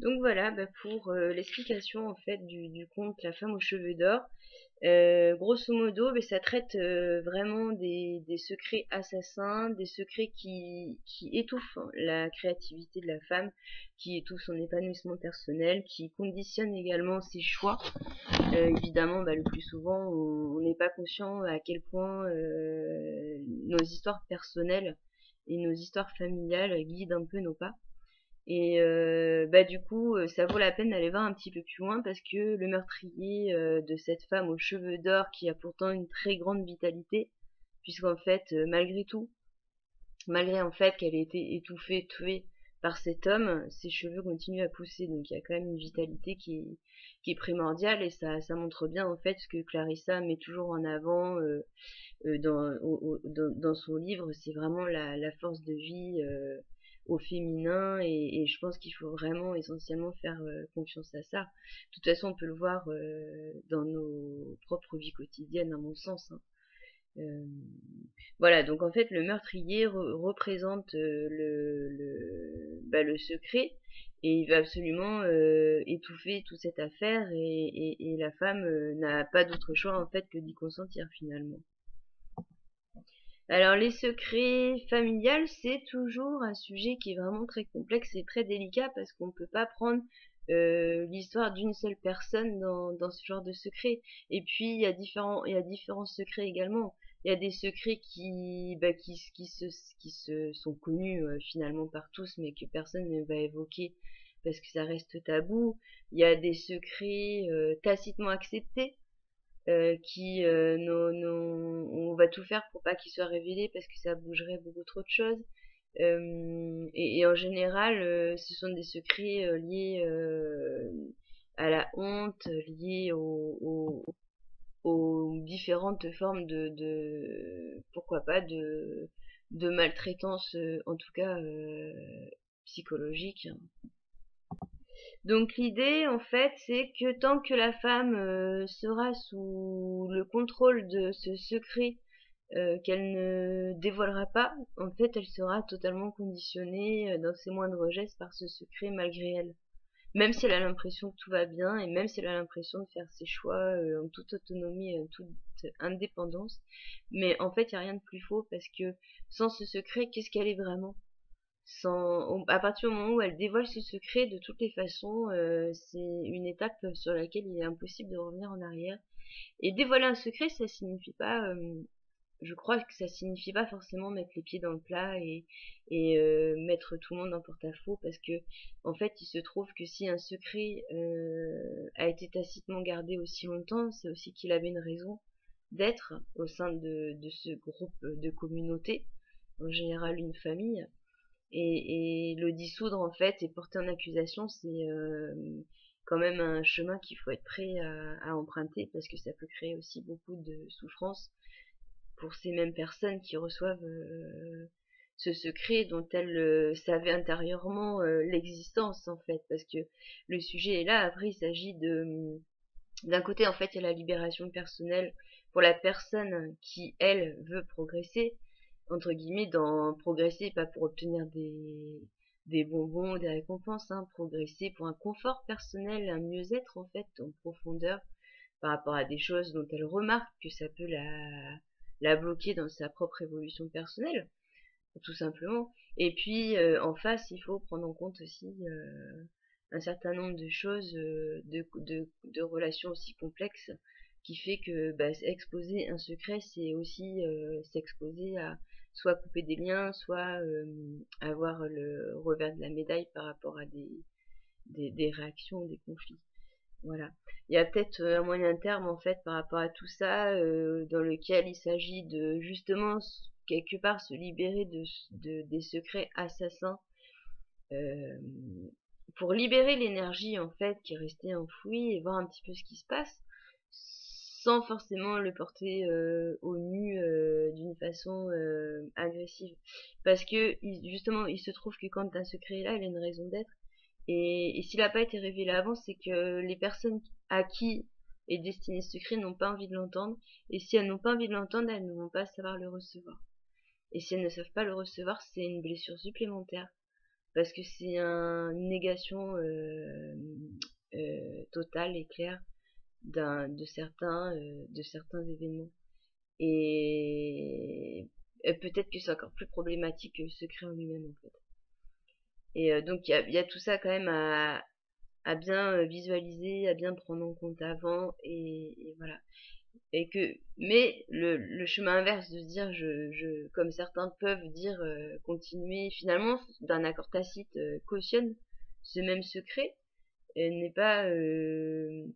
Donc voilà, pour l'explication en fait du conte La femme aux cheveux d'or. Grosso modo, ça traite vraiment des secrets assassins, des secrets qui étouffent la créativité de la femme, qui étouffent son épanouissement personnel, qui conditionnent également ses choix. Évidemment, le plus souvent, on n'est pas conscient à quel point nos histoires personnelles et nos histoires familiales guident un peu nos pas. Et du coup, ça vaut la peine d'aller voir un petit peu plus loin parce que le meurtrier de cette femme aux cheveux d'or qui a pourtant une très grande vitalité, puisqu'en fait, malgré tout, malgré en fait qu'elle ait été étouffée, tuée par cet homme, ses cheveux continuent à pousser. Donc il y a quand même une vitalité qui est primordiale et ça montre bien en fait ce que Clarissa met toujours en avant dans son livre, c'est vraiment la force de vie au féminin et je pense qu'il faut vraiment essentiellement faire confiance à ça. De toute façon, on peut le voir dans nos propres vies quotidiennes, à mon sens, hein. Euh, voilà, donc en fait, le meurtrier représente le secret et il va absolument étouffer toute cette affaire et la femme n'a pas d'autre choix en fait que d'y consentir finalement. Alors les secrets familiales, c'est toujours un sujet qui est vraiment très complexe et très délicat parce qu'on ne peut pas prendre l'histoire d'une seule personne dans ce genre de secret. Et puis il y a différents secrets également. Il y a des secrets qui se sont connus finalement par tous, mais que personne ne va évoquer parce que ça reste tabou. Il y a des secrets tacitement acceptés on va tout faire pour pas qu'ils soient révélés parce que ça bougerait beaucoup trop de choses. Et en général, ce sont des secrets liés à la honte, liés aux différentes formes pourquoi pas, de maltraitance, en tout cas psychologique. Donc l'idée, en fait, c'est que tant que la femme sera sous le contrôle de ce secret qu'elle ne dévoilera pas, en fait, elle sera totalement conditionnée dans ses moindres gestes par ce secret malgré elle. Même si elle a l'impression que tout va bien et même si elle a l'impression de faire ses choix en toute autonomie et en toute indépendance. Mais en fait, il n'y a rien de plus faux parce que sans ce secret, qu'est-ce qu'elle est vraiment? À partir du moment où elle dévoile ce secret, de toutes les façons, c'est une étape sur laquelle il est impossible de revenir en arrière. Et dévoiler un secret, ça signifie pas, je crois que ça signifie pas forcément mettre les pieds dans le plat et mettre tout le monde en porte-à-faux, parce que en fait, il se trouve que si un secret a été tacitement gardé aussi longtemps, c'est aussi qu'il avait une raison d'être au sein de ce groupe de communauté, en général une famille. Et le dissoudre en fait et porter en accusation, c'est quand même un chemin qu'il faut être prêt à emprunter parce que ça peut créer aussi beaucoup de souffrance pour ces mêmes personnes qui reçoivent ce secret dont elles savaient intérieurement l'existence en fait, parce que le sujet est là. Après, il s'agit d'un côté en fait, il y a la libération personnelle pour la personne qui elle veut progresser, entre guillemets, dans progresser pas pour obtenir des bonbons, des récompenses, hein, progresser pour un confort personnel, un mieux-être en fait en profondeur par rapport à des choses dont elle remarque que ça peut la bloquer dans sa propre évolution personnelle, tout simplement. Et puis en face, il faut prendre en compte aussi un certain nombre de choses, de relations aussi complexes, qui fait que exposer un secret, c'est aussi s'exposer à soit couper des liens, soit avoir le revers de la médaille par rapport à des réactions, des conflits. Voilà. Il y a peut-être un moyen terme en fait par rapport à tout ça, dans lequel il s'agit de justement quelque part se libérer des secrets assassins, euh, pour libérer l'énergie en fait qui est restée enfouie et voir un petit peu ce qui se passe, sans forcément le porter au nu d'une façon agressive. Parce que justement, il se trouve que quand un secret est là, il a une raison d'être. Et s'il n'a pas été révélé avant, c'est que les personnes à qui est destiné ce secret n'ont pas envie de l'entendre. Et si elles n'ont pas envie de l'entendre, elles ne vont pas savoir le recevoir. Et si elles ne savent pas le recevoir, c'est une blessure supplémentaire parce que c'est une négation totale et claire de certains événements. Et, et peut-être que c'est encore plus problématique que le secret en lui-même en fait. Et donc il y a tout ça quand même à bien visualiser, à bien prendre en compte avant, et voilà. Et que, mais le chemin inverse de se dire, comme certains peuvent dire, continuer, finalement, d'un accord tacite, cautionne ce même secret, n'est pas,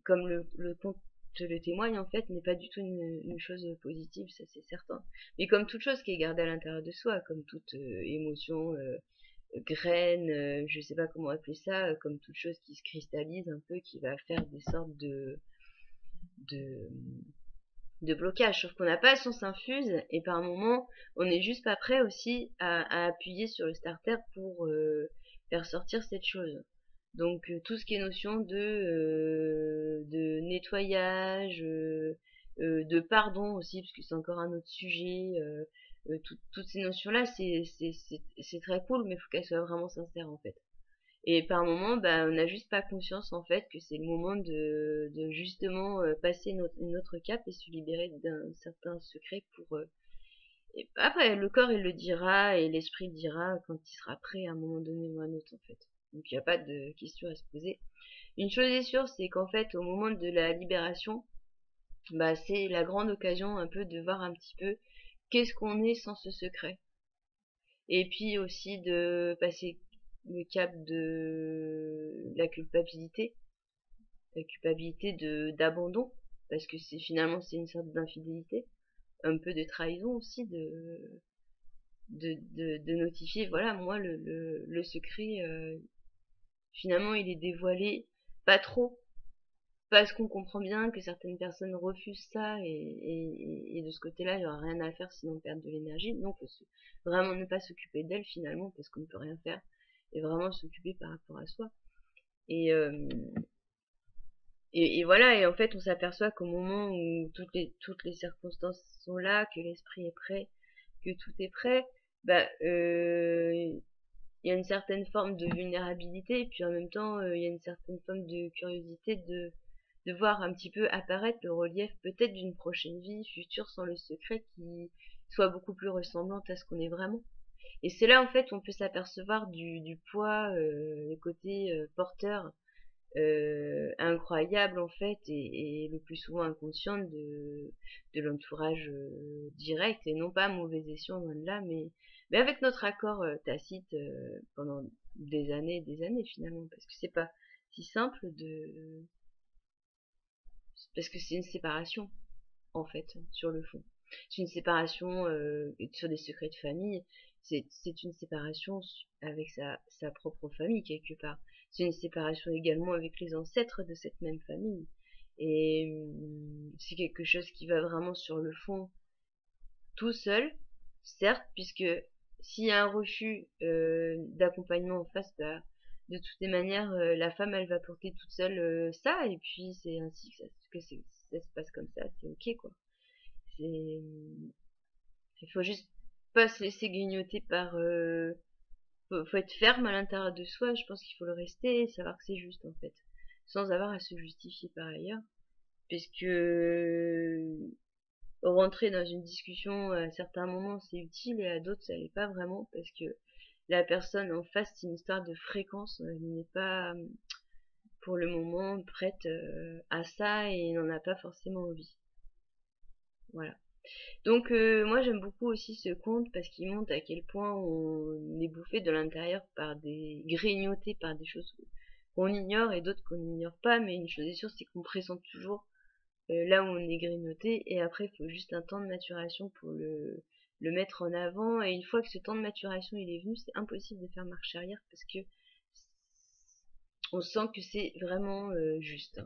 comme le conte le témoigne, en fait, n'est pas du tout une chose positive, ça c'est certain. Mais comme toute chose qui est gardée à l'intérieur de soi, comme toute émotion, graine, je sais pas comment appeler ça, comme toute chose qui se cristallise un peu, qui va faire des sortes de, de blocage, sauf qu'on n'a pas le sens infuse, et par moment, on n'est juste pas prêt aussi à appuyer sur le starter pour faire sortir cette chose. Donc tout ce qui est notion de nettoyage, de pardon aussi, parce que c'est encore un autre sujet, toutes ces notions-là, c'est très cool, mais il faut qu'elles soient vraiment sincères en fait. Et par moment, bah, on n'a juste pas conscience en fait que c'est le moment de justement passer une autre cap et se libérer d'un certain secret pour. Et après, le corps il le dira et l'esprit dira quand il sera prêt à un moment donné ou à un autre en fait. Donc il n'y a pas de question à se poser. Une chose est sûre, c'est qu'en fait, au moment de la libération, bah, c'est la grande occasion un peu de voir un petit peu qu'est-ce qu'on est sans ce secret. Et puis aussi de passer le cap de la culpabilité de d'abandon, parce que c'est finalement c'est une sorte d'infidélité, un peu de trahison aussi, de notifier, voilà, moi le secret, finalement il est dévoilé pas trop, parce qu'on comprend bien que certaines personnes refusent ça, et de ce côté-là, il n'y aura rien à faire sinon perdre de l'énergie. Donc, il faut vraiment ne pas s'occuper d'elle finalement, parce qu'on ne peut rien faire, et vraiment s'occuper par rapport à soi. Et, euh, et voilà, et en fait, on s'aperçoit qu'au moment où toutes les circonstances sont là, que l'esprit est prêt, que tout est prêt, bah, il y a une certaine forme de vulnérabilité, et puis en même temps, il y a une certaine forme de curiosité de voir un petit peu apparaître le relief peut-être d'une prochaine vie future sans le secret qui soit beaucoup plus ressemblante à ce qu'on est vraiment. Et c'est là en fait on peut s'apercevoir du poids, le côté porteur incroyable en fait, et le plus souvent inconscient de l'entourage direct, et non pas mauvais escient loin de là, mais avec notre accord tacite pendant des années finalement, parce que c'est pas si simple parce que c'est une séparation en fait sur le fond. C'est une séparation sur des secrets de famille, c'est une séparation avec sa propre famille quelque part. C'est une séparation également avec les ancêtres de cette même famille. Et c'est quelque chose qui va vraiment sur le fond tout seul, certes, puisque s'il y a un refus d'accompagnement en face, bah, de toutes les manières, la femme, elle va porter toute seule ça, et puis c'est ainsi ça se passe comme ça, c'est ok quoi. C'est, il faut juste pas se laisser grignoter par. Faut être ferme à l'intérieur de soi. Je pense qu'il faut le rester et savoir que c'est juste en fait, sans avoir à se justifier par ailleurs, puisque rentrer dans une discussion à certains moments c'est utile et à d'autres ça l'est pas vraiment, parce que la personne en face c'est une histoire de fréquence. Elle n'est pas pour le moment prête à ça et n'en a pas forcément envie. Voilà. Donc moi j'aime beaucoup aussi ce conte parce qu'il montre à quel point on est bouffé de l'intérieur par grignoté par des choses qu'on ignore et d'autres qu'on n'ignore pas, mais une chose est sûre, c'est qu'on pressent toujours là où on est grignoté, et après il faut juste un temps de maturation pour le mettre en avant, et une fois que ce temps de maturation il est venu, c'est impossible de faire marche arrière, parce que on sent que c'est vraiment juste.